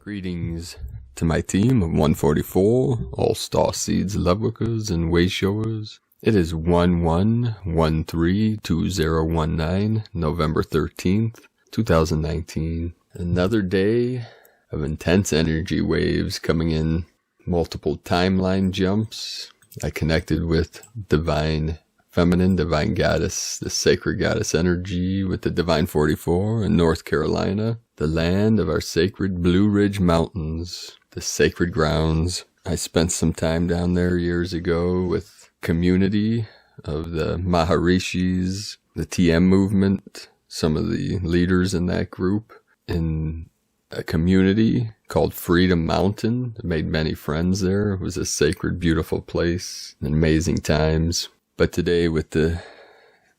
Greetings to my team of 144, all Starseeds, Lightworkers, and Wayshowers. It is 11132019, November 13th, 2019. Another day of intense energy waves coming in, multiple timeline jumps. I connected with Divine Feminine, Divine Goddess, the Sacred Goddess energy with the Divine 44 in North Carolina, the land of our sacred Blue Ridge Mountains, the sacred grounds. I spent some time down there years ago with community of the Maharishis, the TM movement, some of the leaders in that group, in a community called Freedom Mountain. I made many friends there. It was a sacred, beautiful place, amazing times. But today with the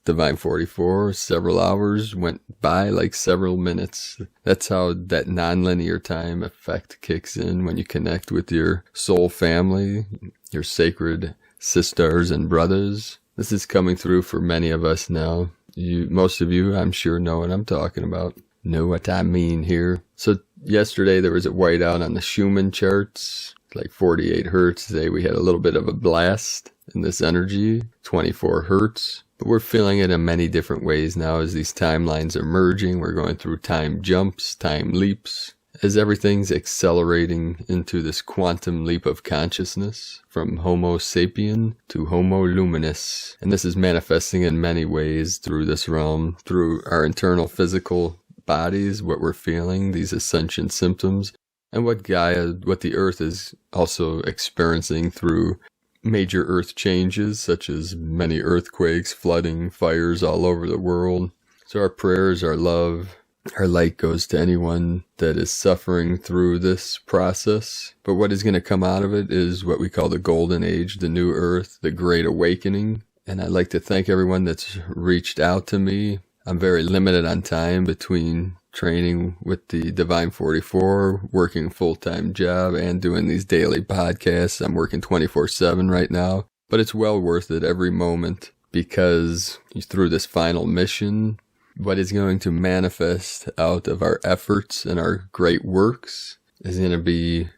Divine 44, several hours went by like several minutes. That's how that nonlinear time effect kicks in when you connect with your soul family, your sacred sisters and brothers. This is coming through for many of us now. Most of you, I'm sure, know what I'm talking about. Know what I mean here. So yesterday there was a whiteout on the Schumann charts, like 48 hertz. Today we had a little bit of a blast in this energy, 24 hertz. But we're feeling it in many different ways now as these timelines are merging. We're going through time jumps, time leaps, as everything's accelerating into this quantum leap of consciousness from Homo sapien to Homo luminous. And this is manifesting in many ways through this realm, through our internal physical bodies, what we're feeling, these ascension symptoms, and what the earth is also experiencing through major earth changes, such as many earthquakes, flooding, fires all over the world. So our prayers, our love, our light goes to anyone that is suffering through this process. But what is going to come out of it is what we call the golden age, the new earth, the great awakening. And I'd like to thank everyone that's reached out to me. I'm very limited on time between training with the Divine 44, working a full-time job, and doing these daily podcasts. I'm working 24/7 right now, but it's well worth it every moment, because through this final mission, what is going to manifest out of our efforts and our great works is going to be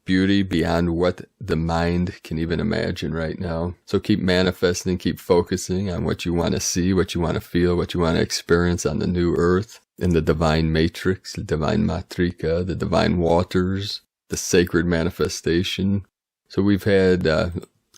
beauty beyond what the mind can even imagine right now. So keep manifesting, keep focusing on what you want to see, what you want to feel, what you want to experience on the new earth, in the divine matrix, the divine matrika, the divine waters, the sacred manifestation. So we've had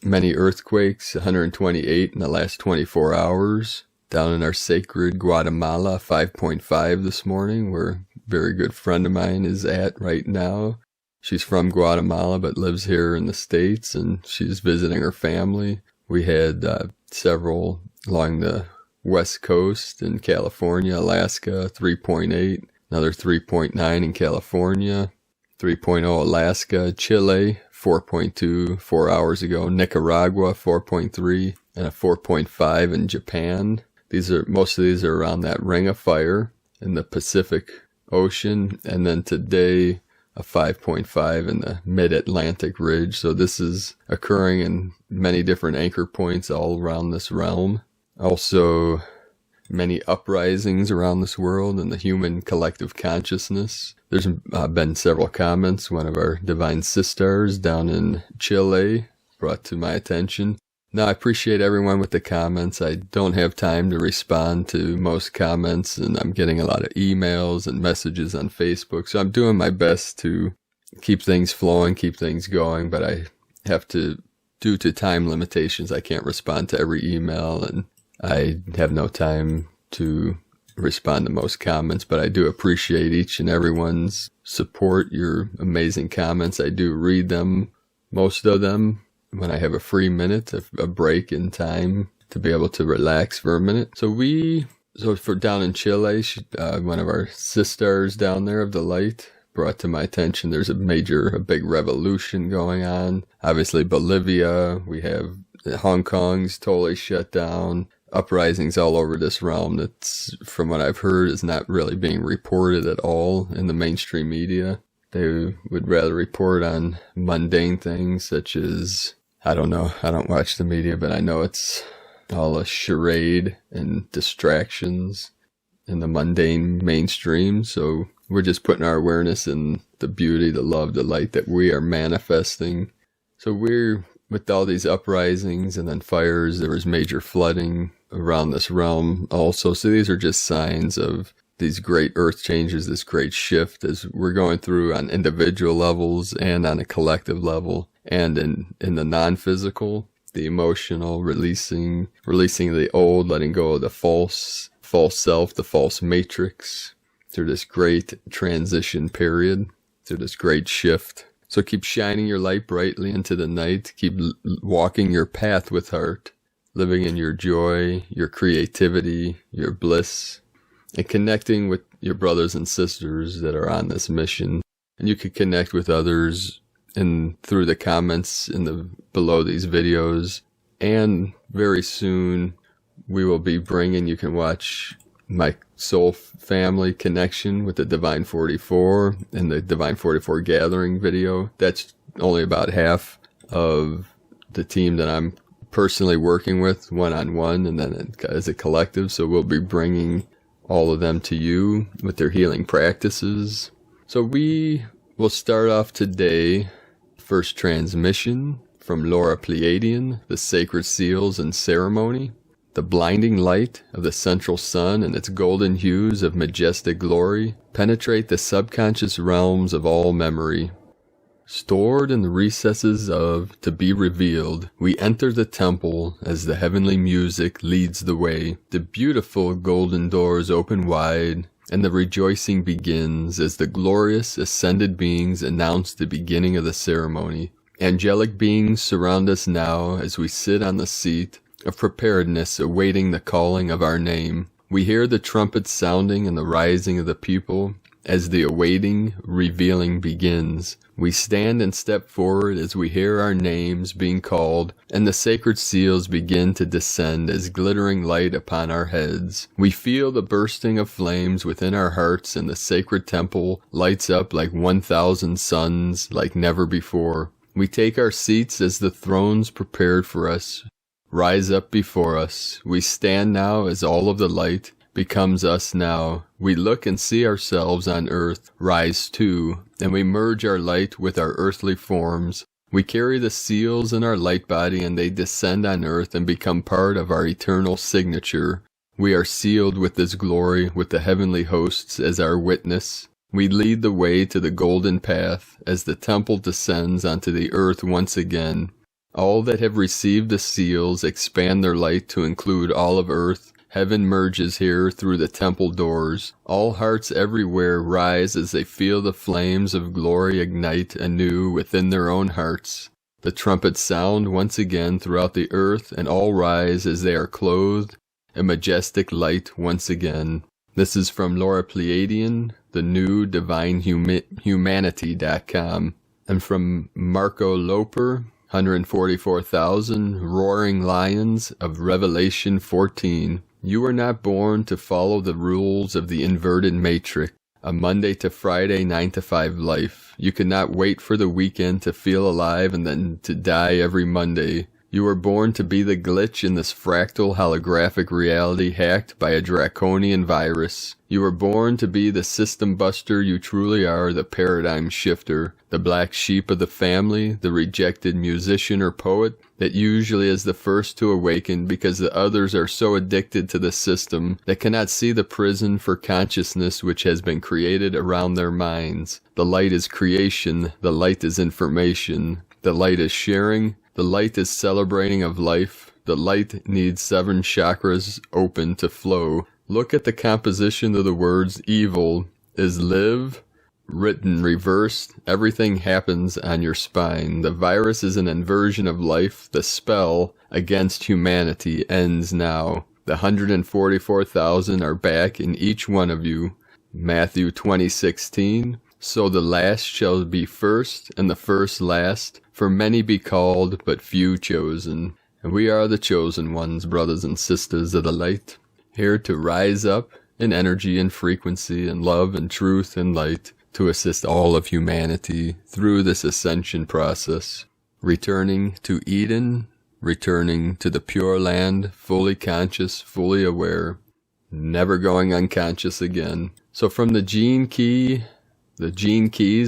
many earthquakes, 128 in the last 24 hours. Down in our sacred Guatemala, 5.5 this morning, where a very good friend of mine is at right now. She's from Guatemala but lives here in the States, and she's visiting her family. We had several along the West Coast in California, Alaska, 3.8, another 3.9 in California, 3.0 Alaska, Chile, 4.2 4 hours ago, Nicaragua, 4.3, and a 4.5 in Japan. Most of these are around that ring of fire in the Pacific Ocean, and then today a 5.5 in the mid-Atlantic ridge. So this is occurring in many different anchor points all around this realm. Also, many uprisings around this world in the human collective consciousness. There's been several comments. One of our divine sisters down in Chile brought to my attention. Now, I appreciate everyone with the comments. I don't have time to respond to most comments, and I'm getting a lot of emails and messages on Facebook. So I'm doing my best to keep things flowing, keep things going, but I have to, due to time limitations, I can't respond to every email, and I have no time to respond to most comments, but I do appreciate each and everyone's support, your amazing comments. I do read them, most of them, when I have a free minute, a break in time to be able to relax for a minute. So for down in Chile, one of our sisters down there of the light brought to my attention there's a big revolution going on. Obviously Bolivia, we have Hong Kong's totally shut down. Uprisings all over this realm that's, from what I've heard, is not really being reported at all in the mainstream media. They would rather report on mundane things such as, I don't know, I don't watch the media, but I know it's all a charade and distractions in the mundane mainstream. So we're just putting our awareness in the beauty, the love, the light that we are manifesting. So we're, with all these uprisings and then fires, there was major flooding around this realm also. So these are just signs of these great earth changes, this great shift as we're going through on individual levels and on a collective level, and in the non-physical, the emotional, releasing the old, letting go of the false self, the false matrix, through this great transition period, through this great shift. So keep shining your light brightly into the night. Keep walking your path with heart, living in your joy, your creativity, your bliss, and connecting with your brothers and sisters that are on this mission. And you can connect with others through the comments below these videos. And very soon we will be bringing, you can watch my soul family connection with the Divine 44 and the Divine 44 gathering video. That's only about half of the team that I'm personally working with one-on-one and then as a collective. So we'll be bringing all of them to you with their healing practices. So we will start off today, first transmission from Laura Pleiadian, the Sacred Seals and Ceremony. The blinding light of the central sun and its golden hues of majestic glory penetrate the subconscious realms of all memory. Stored in the recesses of to be revealed, we enter the temple as the heavenly music leads the way. The beautiful golden doors open wide, and the rejoicing begins as the glorious ascended beings announce the beginning of the ceremony. Angelic beings surround us now as we sit on the seat of preparedness awaiting the calling of our name. We hear the trumpets sounding and the rising of the people as the awaiting, revealing begins. We stand and step forward as we hear our names being called, and the sacred seals begin to descend as glittering light upon our heads. We feel the bursting of flames within our hearts, and the sacred temple lights up like 1,000 suns, like never before. We take our seats as the thrones prepared for us rise up before us. We stand now as all of the light becomes us now. We look and see ourselves on earth rise too, and we merge our light with our earthly forms. We carry the seals in our light body, and they descend on earth and become part of our eternal signature. We are sealed with this glory, with the heavenly hosts as our witness. We lead the way to the golden path as the temple descends onto the earth once again. All that have received the seals expand their light to include all of earth. Heaven merges here through the temple doors. All hearts everywhere rise as they feel the flames of glory ignite anew within their own hearts. The trumpets sound once again throughout the earth, and all rise as they are clothed in majestic light once again. This is from Laura Pleiadian, the new divinehumanity.com, and from Marco Loper, 144,000 roaring lions of Revelation 14. You are not born to follow the rules of the inverted matrix, a Monday to Friday 9 to 5 life. You cannot wait for the weekend to feel alive and then to die every Monday. You were born to be the glitch in this fractal holographic reality hacked by a draconian virus. You were born to be the system buster you truly are, the paradigm shifter, the black sheep of the family, the rejected musician or poet that usually is the first to awaken because the others are so addicted to the system that cannot see the prison for consciousness which has been created around their minds. The light is creation, the light is information, the light is sharing, the light is celebrating of life. The light needs 7 chakras open to flow. Look at the composition of the words. Evil is live, written reversed. Everything happens on your spine. The virus is an inversion of life. The spell against humanity ends now. The 144,000 are back in each one of you. Matthew 20:16. So the last shall be first, and the first last. For many be called, but few chosen. And we are the chosen ones, brothers and sisters of the light, here to rise up in energy and frequency and love and truth and light, to assist all of humanity through this ascension process. Returning to Eden, returning to the Pure Land, fully conscious, fully aware, never going unconscious again. So from the Gene Keys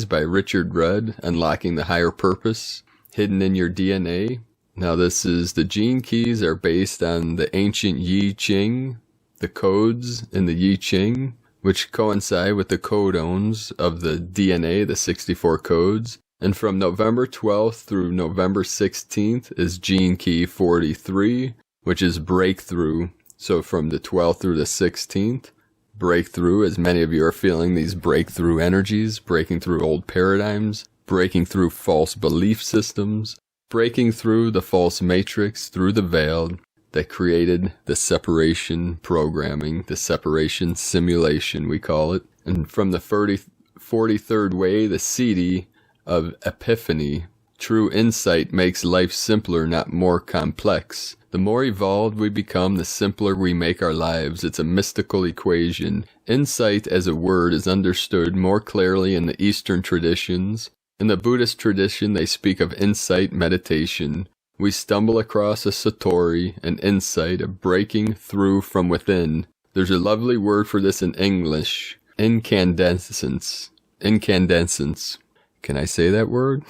by Richard Rudd, Unlocking the Higher Purpose, Hidden in Your DNA. Now the Gene Keys are based on the ancient Yi Ching, the codes in the Yi Ching, which coincide with the codons of the DNA, the 64 codes. And from November 12th through November 16th is Gene Key 43, which is breakthrough. So from the 12th through the 16th, breakthrough, as many of you are feeling these breakthrough energies, breaking through old paradigms, breaking through false belief systems, breaking through the false matrix, through the veil that created the separation programming, the separation simulation, we call it. And from the 43rd way, the CD of epiphany, true insight makes life simpler, not more complex. The more evolved we become, the simpler we make our lives. It's a mystical equation. Insight as a word is understood more clearly in the Eastern traditions. In the Buddhist tradition, they speak of insight meditation. We stumble across a satori, an insight, a breaking through from within. There's a lovely word for this in English, incandescence. Incandescence. Can I say that word?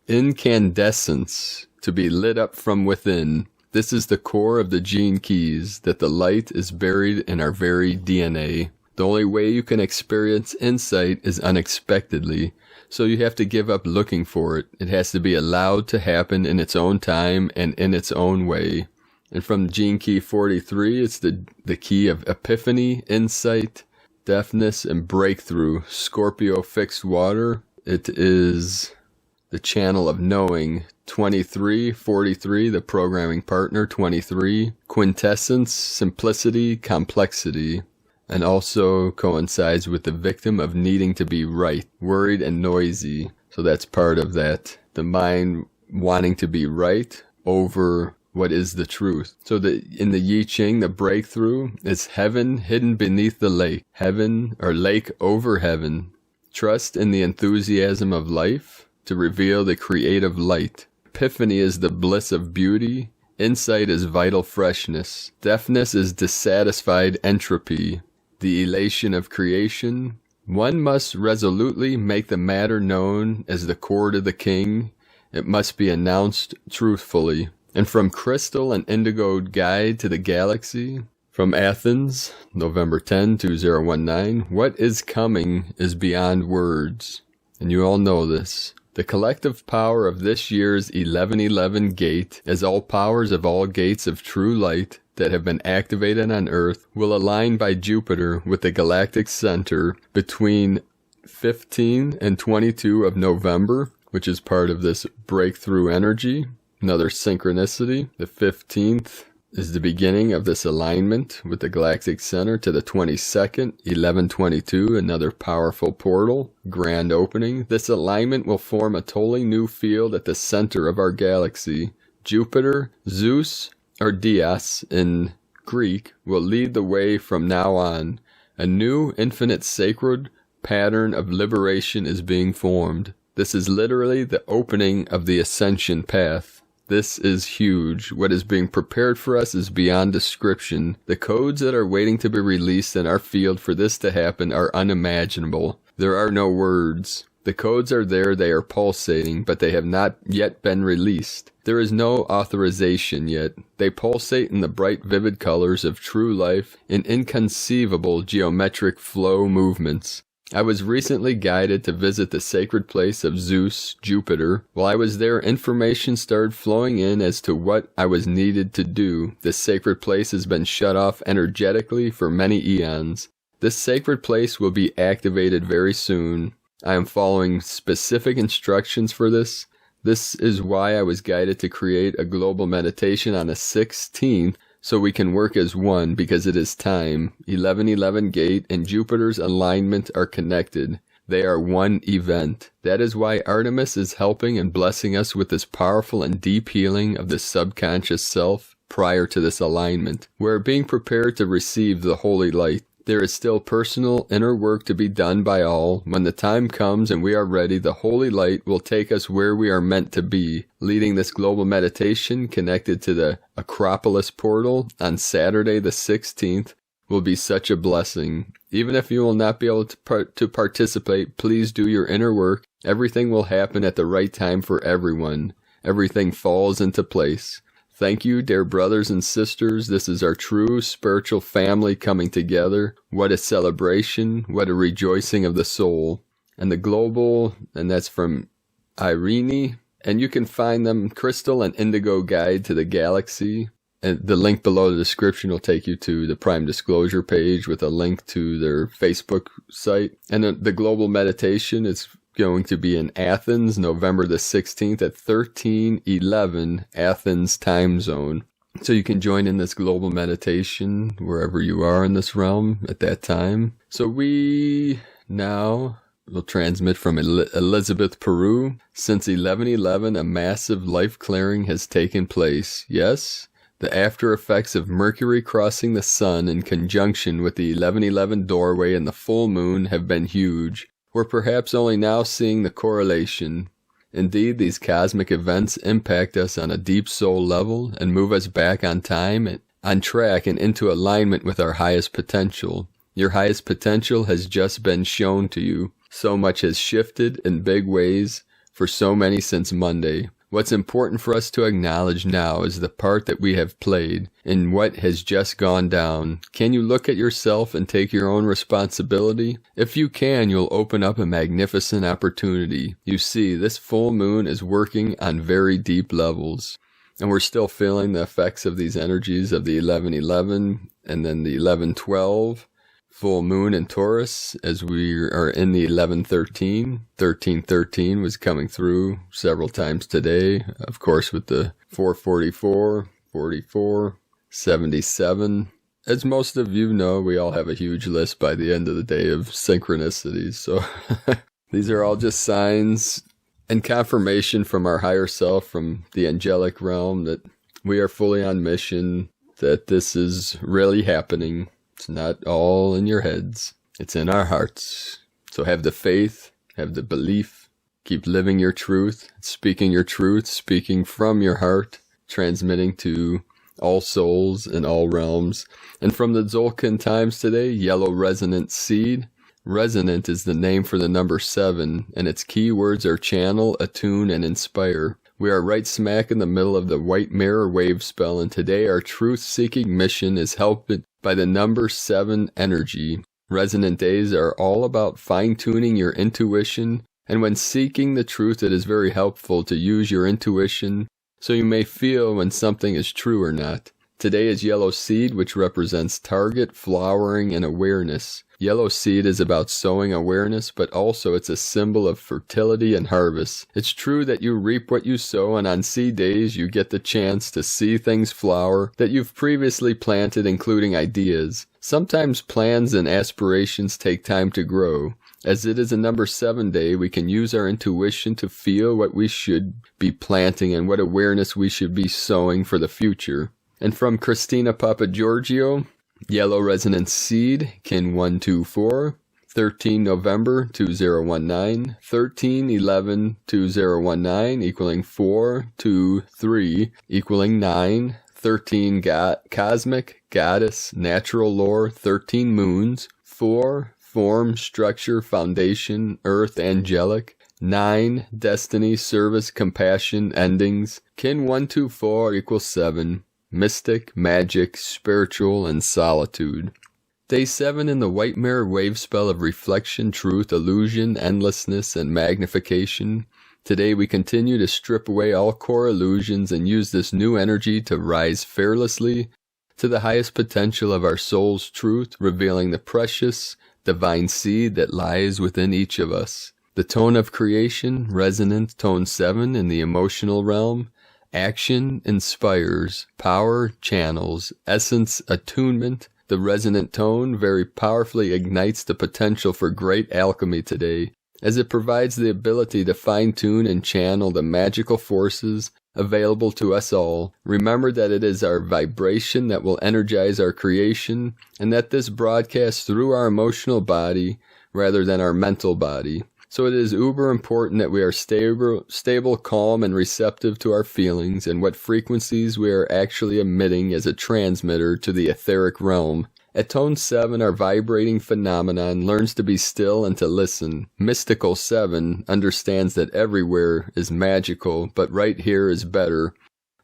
Incandescence, to be lit up from within. This is the core of the Gene Keys, that the light is buried in our very DNA. The only way you can experience insight is unexpectedly, so you have to give up looking for it. It has to be allowed to happen in its own time and in its own way. And from Gene Key 43, it's the key of epiphany, insight, deafness, and breakthrough. Scorpio fixed water. It is the channel of knowing. 23, 43, the programming partner. 23, quintessence, simplicity, complexity. And also coincides with the victim of needing to be right, worried and noisy. So that's part of that. The mind wanting to be right over what is the truth. So in the I Ching, the breakthrough is heaven hidden beneath the lake. Heaven, or lake over heaven. Trust in the enthusiasm of life to reveal the creative light. Epiphany is the bliss of beauty. Insight is vital freshness. Deafness is dissatisfied entropy. The elation of creation. One must resolutely make the matter known as the court of the king. It must be announced truthfully. And from Crystal and Indigo Guide to the Galaxy. From Athens, November 10, 2019. What is coming is beyond words. And you all know this. The collective power of this year's 1111 gate, as all powers of all gates of true light that have been activated on Earth, will align by Jupiter with the Galactic Center between 15 and 22 of November, which is part of this breakthrough energy. Another synchronicity. The 15th is the beginning of this alignment with the Galactic Center to the 22nd, 1122, another powerful portal, grand opening. This alignment will form a totally new field at the center of our galaxy. Jupiter, Zeus, or Dios in Greek, will lead the way from now on. A new, infinite, sacred pattern of liberation is being formed. This is literally the opening of the Ascension path. This is huge. What is being prepared for us is beyond description. The codes that are waiting to be released in our field for this to happen are unimaginable. There are no words. The codes are there, they are pulsating, but they have not yet been released. There is no authorization yet. They pulsate in the bright, vivid colors of true life in inconceivable geometric flow movements. I was recently guided to visit the sacred place of Zeus, Jupiter. While I was there, information started flowing in as to what I was needed to do. This sacred place has been shut off energetically for many eons. This sacred place will be activated very soon. I am following specific instructions for this. This is why I was guided to create a global meditation on the 16th, so we can work as one, because it is time. 1111 gate and Jupiter's alignment are connected. They are one event. That is why Artemis is helping and blessing us with this powerful and deep healing of the subconscious self prior to this alignment. We are being prepared to receive the holy light. There is still personal inner work to be done by all. When the time comes and we are ready, the holy light will take us where we are meant to be. Leading this global meditation connected to the Acropolis portal on Saturday the 16th, will be such a blessing. Even if you will not be able to participate, please do your inner work. Everything will happen at the right time for everyone. Everything falls into place. Thank you, dear brothers and sisters. This is our true spiritual family coming together. What a celebration. What a rejoicing of the soul. And the global, and that's from Irene. And you can find them, Crystal and Indigo Guide to the Galaxy. And the link below the description will take you to the Prime Disclosure page with a link to their Facebook site. And the global meditation is going to be in Athens, November the 16th at 13:11 Athens time zone. So you can join in this global meditation wherever you are in this realm at that time. So we now will transmit from Elizabeth, Peru. Since 11:11, a massive life clearing has taken place. Yes? The after effects of Mercury crossing the sun in conjunction with the 11:11 doorway and the full moon have been huge. We're perhaps only now seeing the correlation. Indeed, these cosmic events impact us on a deep soul level and move us back on time, and on track and into alignment with our highest potential. Your highest potential has just been shown to you. So much has shifted in big ways for so many since Monday. What's important for us to acknowledge now is the part that we have played in what has just gone down. Can you look at yourself and take your own responsibility? If you can, you'll open up a magnificent opportunity. You see, this full moon is working on very deep levels. And we're still feeling the effects of these energies of the 11:11 and then the 11:12. Full moon in Taurus as we are in the 11:13. 13:13 was coming through several times today. Of course, with the 4:44, 44, 77. As most of you know, we all have a huge list by the end of the day of synchronicities. So these are all just signs and confirmation from our higher self, from the angelic realm, that we are fully on mission, that this is really happening. It's not all in your heads. It's in our hearts. So have the faith, have the belief, keep living your truth, speaking from your heart, transmitting to all souls in all realms. And from the Tzolk'in times today, yellow resonant seed. Resonant is the name for the number 7, and its key words are channel, attune, and inspire. We are right smack in the middle of the white mirror wave spell, and today our truth-seeking mission is helped by the number 7 energy. Resonant days are all about fine-tuning your intuition, and when seeking the truth, it is very helpful to use your intuition so you may feel when something is true or not. Today is yellow seed, which represents target, flowering, and awareness. Yellow seed is about sowing awareness, but also it's a symbol of fertility and harvest. It's true that you reap what you sow, and on seed days you get the chance to see things flower that you've previously planted, including ideas. Sometimes plans and aspirations take time to grow. As it is a number 7 day, we can use our intuition to feel what we should be planting and what awareness we should be sowing for the future. And from Christina Papagiorgio, yellow resonance seed, kin 124, 13 November 2019, 13/11 2019 equaling 423 equaling 9, 13 cosmic, goddess, natural lore, 13 moons, 4 form, structure, foundation, earth, angelic, 9 destiny, service, compassion, endings, kin 124 equals 7. Mystic, magic, spiritual, and solitude. Day 7 in the white mirror wave spell of reflection, truth, illusion, endlessness, and magnification. Today we continue to strip away all core illusions and use this new energy to rise fearlessly to the highest potential of our soul's truth, revealing the precious, divine seed that lies within each of us. The tone of creation, resonant, tone 7 in the emotional realm. Action inspires, power channels, essence attunement. The resonant tone very powerfully ignites the potential for great alchemy today, as it provides the ability to fine-tune and channel the magical forces available to us all. Remember that it is our vibration that will energize our creation, and that this broadcasts through our emotional body rather than our mental body. So it is uber important that we are stable, calm, and receptive to our feelings and what frequencies we are actually emitting as a transmitter to the etheric realm. At tone 7, our vibrating phenomenon learns to be still and to listen. Mystical 7 understands that everywhere is magical, but right here is better.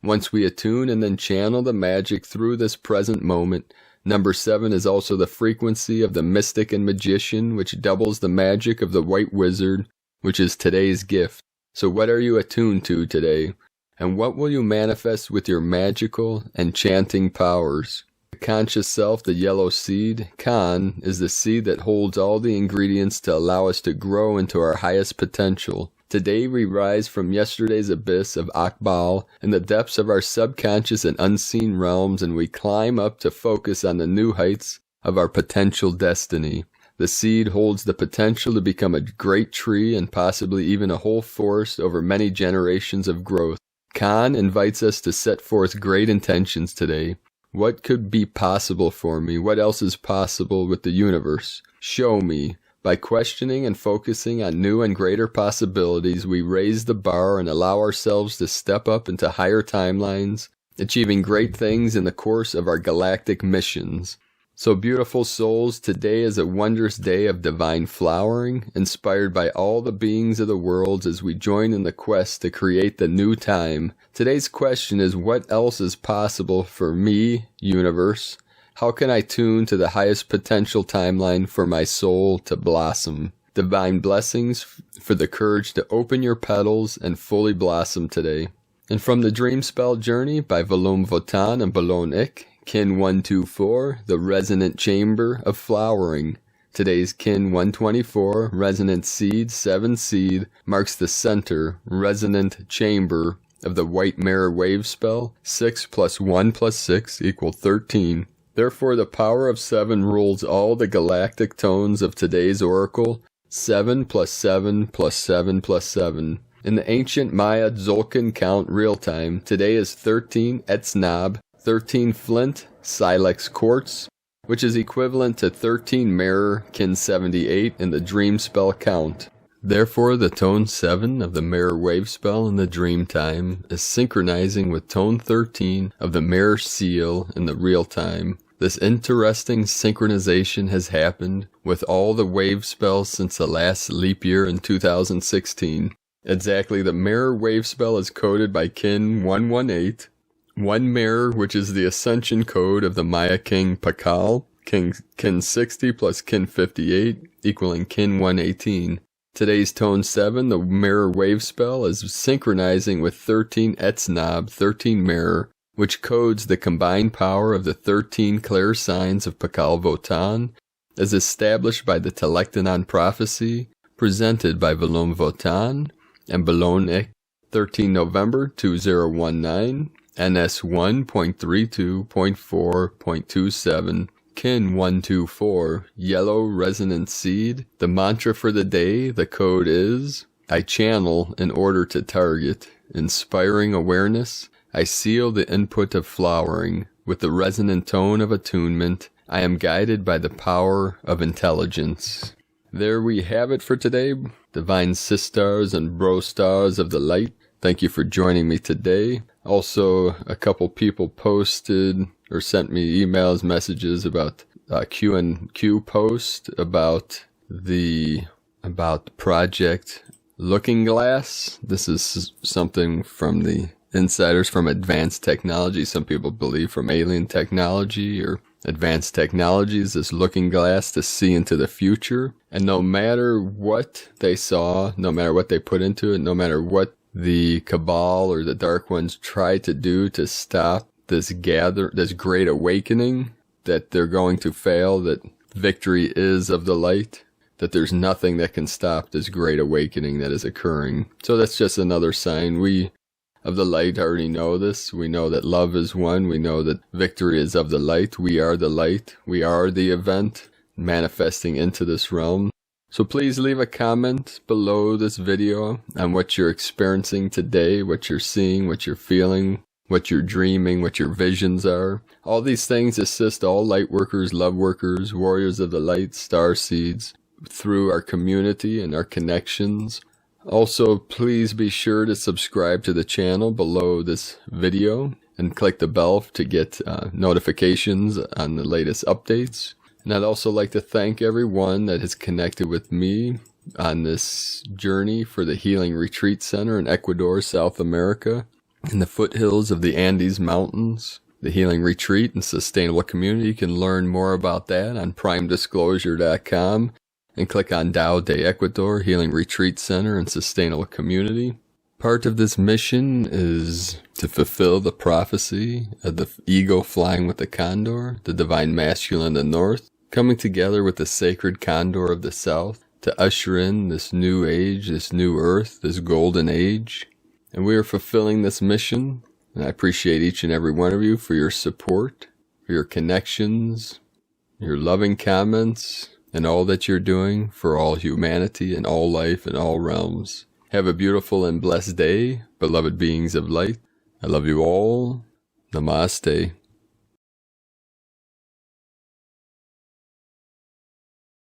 Once we attune and then channel the magic through this present moment, number 7 is also the frequency of the mystic and magician, which doubles the magic of the white wizard, which is today's gift. So what are you attuned to today? And what will you manifest with your magical and chanting powers? The conscious self, the yellow seed, Khan, is the seed that holds all the ingredients to allow us to grow into our highest potential. Today we rise from yesterday's abyss of Akbal in the depths of our subconscious and unseen realms, and we climb up to focus on the new heights of our potential destiny. The seed holds the potential to become a great tree and possibly even a whole forest over many generations of growth. Khan invites us to set forth great intentions today. What could be possible for me? What else is possible with the universe? Show me. By questioning and focusing on new and greater possibilities, we raise the bar and allow ourselves to step up into higher timelines, achieving great things in the course of our galactic missions. So beautiful souls, today is a wondrous day of divine flowering, inspired by all the beings of the worlds as we join in the quest to create the new time. Today's question is, what else is possible for me, universe? How can I tune to the highest potential timeline for my soul to blossom? Divine blessings for the courage to open your petals and fully blossom today. And from the Dream Spell Journey by Volum Votan and Balon Icke, Kin 124, the Resonant Chamber of Flowering. Today's Kin 124, Resonant Seed, 7 Seed, marks the center, Resonant Chamber of the White Mirror Wave Spell. 6 plus 1 plus 6 equal 13. Therefore, the power of 7 rules all the galactic tones of today's oracle. 7 plus 7 plus 7 plus 7. In the ancient Maya Tzolk'in count real-time, today is 13 Etznab, 13 Flint, Silex Quartz, which is equivalent to 13 Mirror, Kin 78 in the Dream Spell count. Therefore, the tone 7 of the Mirror Wave Spell in the Dream Time is synchronizing with tone 13 of the Mirror Seal in the Real Time. This interesting synchronization has happened with all the wave spells since the last leap year in 2016. Exactly, the Mirror Wave Spell is coded by Kin 118. One mirror, which is the Ascension code of the Maya King Pakal, Kin 60 plus Kin 58, equaling Kin 118. Today's tone 7, the Mirror Wave Spell, is synchronizing with 13 Etznab, 13 Mirror, which codes the combined power of the 13 clear signs of Pakal Votan, as established by the Telektanon prophecy, presented by Volum Votan and Balon Icke, 13 November 2019, NS 1.32.4.27, Kin 124, Yellow Resonant Seed. The mantra for the day, the code is, I channel in order to target, inspiring awareness. I seal the input of flowering with the resonant tone of attunement. I am guided by the power of intelligence. There we have it for today, divine sisters and bro stars of the light. Thank you for joining me today. Also, a couple people posted or sent me emails, messages about Q&Q post about the project Looking Glass. This is something from the insiders from advanced technology. Some people believe from alien technology or advanced technologies, this looking glass to see into the future. And no matter what they saw, no matter what they put into it, no matter what the Cabal or the Dark Ones tried to do to stop this great awakening, that they're going to fail, that victory is of the light, that there's nothing that can stop this great awakening that is occurring. So that's just another sign. We of the light already know this. We know that love is one. We know that victory is of the light. We are the light. We are the event manifesting into this realm. So please leave a comment below this video on what you're experiencing today, what you're seeing, what you're feeling, what you're dreaming, what your visions are. All these things assist all Lightworkers, love workers, warriors of the light, starseeds through our community and our connections. Also, please be sure to subscribe to the channel below this video and click the bell to get notifications on the latest updates. And I'd also like to thank everyone that has connected with me on this journey for the Healing Retreat Center in Ecuador, South America, in the foothills of the Andes Mountains. The Healing Retreat and Sustainable Community. You can learn more about that on primedisclosure.com and click on Tao de Ecuador, Healing Retreat Center and Sustainable Community. Part of this mission is to fulfill the prophecy of the eagle flying with the condor, the divine masculine in the north, coming together with the sacred condor of the south to usher in this new age, this new earth, this golden age. And we are fulfilling this mission. And I appreciate each and every one of you for your support, for your connections, your loving comments, and all that you're doing for all humanity and all life and all realms. Have a beautiful and blessed day, beloved beings of light. I love you all. Namaste.